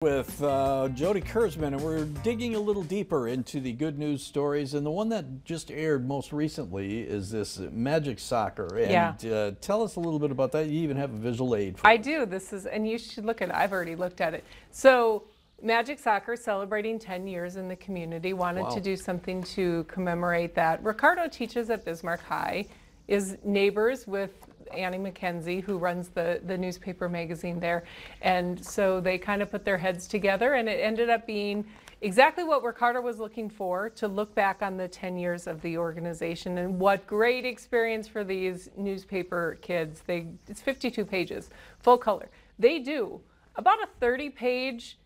With Jody Kerzman, and we're digging a little deeper into the good news stories, and the one that just aired most recently is this Magic Soccer. And tell us a little bit about that. You even have a visual aid for I it. do. This is, and you should look at it. I've already looked at it. So Magic Soccer, celebrating 10 years in the community, wanted to do something to commemorate that. Ricardo teaches at Bismarck High, is neighbors with Annie McKenzie, who runs the newspaper magazine there. And so they kind of put their heads together, and it ended up being exactly what Ricardo was looking for, to look back on the 10 years of the organization. And what great experience for these newspaper kids. It's 52 pages, full color. They do about a 30-page,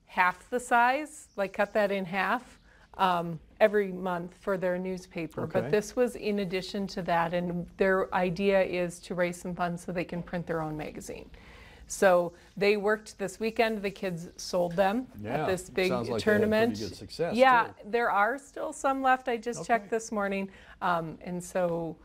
half the size, like cut that in half, every month for their newspaper. Okay. But this was in addition to that, and their idea is to raise some funds so they can print their own magazine. So they worked this weekend. The kids sold them at this big tournament. They had pretty good success, yeah, too. there are still some left. I just checked this morning, and so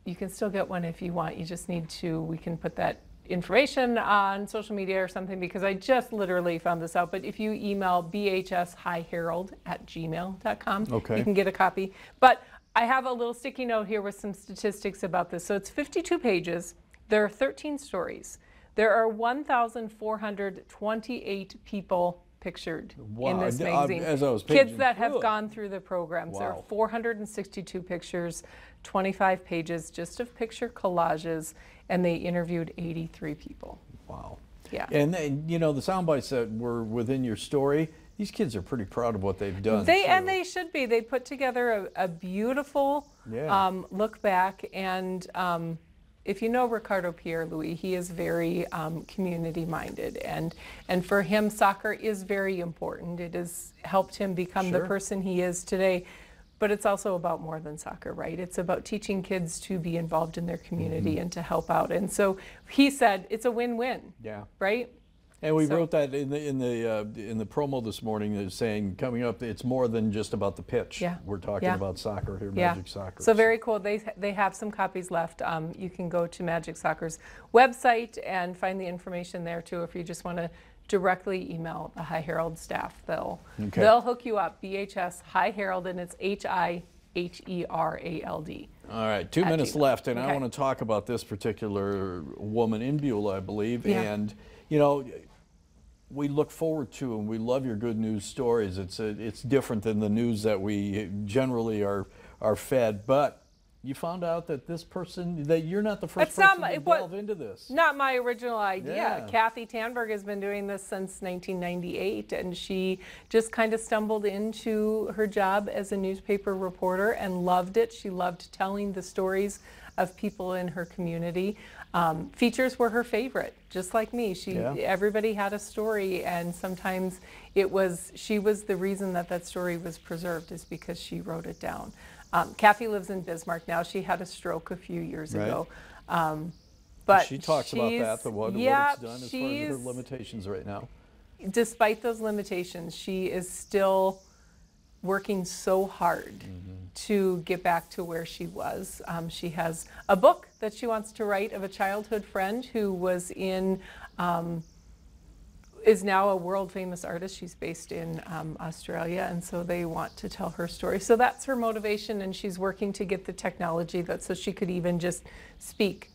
you can still get one if you want. You just need to, we can put that information on social media or something, because I just literally found this out. But if you email bhshighherald@gmail.com, you can get a copy. But I have a little sticky note here with some statistics about this. So it's 52 pages. There are 13 stories. There are 1,428 people pictured in this magazine. Kids that have gone through the programs. There are 462 pictures, 25 pages just of picture collages, and they interviewed 83 people. Wow. Yeah. And you know, the sound bites that were within your story, these kids are pretty proud of what they've done. And they should be. They put together a beautiful look back, and if you know Ricardo Pierre-Louis, he is very community-minded, and for him, soccer is very important. It has helped him become the person he is today. But it's also about more than soccer, right? It's about teaching kids to be involved in their community and to help out. And so he said it's a win-win. Yeah. Right. And we wrote that in the promo this morning, saying coming up, it's more than just about the pitch. Yeah. We're talking about soccer here, Magic Soccer. So very cool. They have some copies left. You can go to Magic Soccer's website and find the information there too. If you just want to directly email the High Herald staff, they'll hook you up. BHS High Herald, and it's HIHERALD. All right, 2 minutes left, and I want to talk about this particular woman in Beulah, I believe. And you know, we look forward to and we love your good news stories. It's different than the news that we generally are fed, but you found out that this person, that you're not the first person to delve into this. Not my original idea. Kathy Tanberg has been doing this since 1998, and she just kind of stumbled into her job as a newspaper reporter and loved it. She loved telling the stories of people in her community. Features were her favorite, just like me. Everybody had a story, and sometimes she was the reason that story was preserved, is because she wrote it down. Kathy lives in Bismarck now. She had a stroke a few years ago. But she talks about that, what it's done as far as her limitations right now. Despite those limitations, she is still working so hard to get back to where she was. She has a book that she wants to write of a childhood friend who was is now a world famous artist. She's based in Australia, and so they want to tell her story. So that's her motivation, and she's working to get the technology so she could even just speak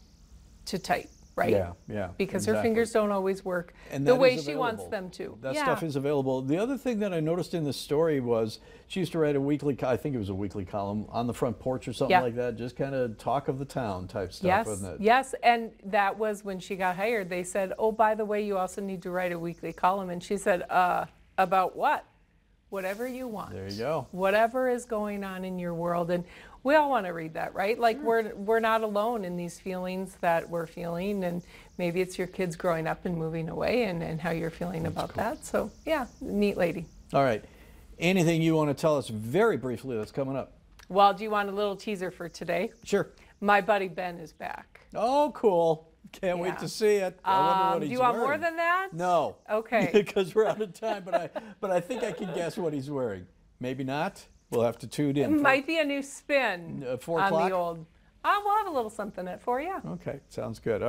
to type, right? Yeah. Because her fingers don't always work the way she wants them to. That stuff is available. The other thing that I noticed in this story was she used to write a weekly, I think it was a weekly column, on the front porch or something like that, just kind of talk of the town type stuff, wasn't it? Yes, and that was when she got hired. They said, oh, by the way, you also need to write a weekly column. And she said, about what? Whatever you want. There you go. Whatever is going on in your world. And we all want to read that, right? Like we're not alone in these feelings that we're feeling, and maybe it's your kids growing up and moving away, and how you're feeling about that. So yeah, neat lady. All right. Anything you want to tell us very briefly that's coming up? Well, do you want a little teaser for today? Sure. My buddy Ben is back. Oh, cool. Can't wait to see it. I wonder what he's wearing. Do you want more than that? No. Okay. Because we're out of time, but I think I can guess what he's wearing. Maybe not. We'll have to tune in. It might be a new spin 4 o'clock? on the old. We'll have a little something at 4, yeah. Okay, sounds good.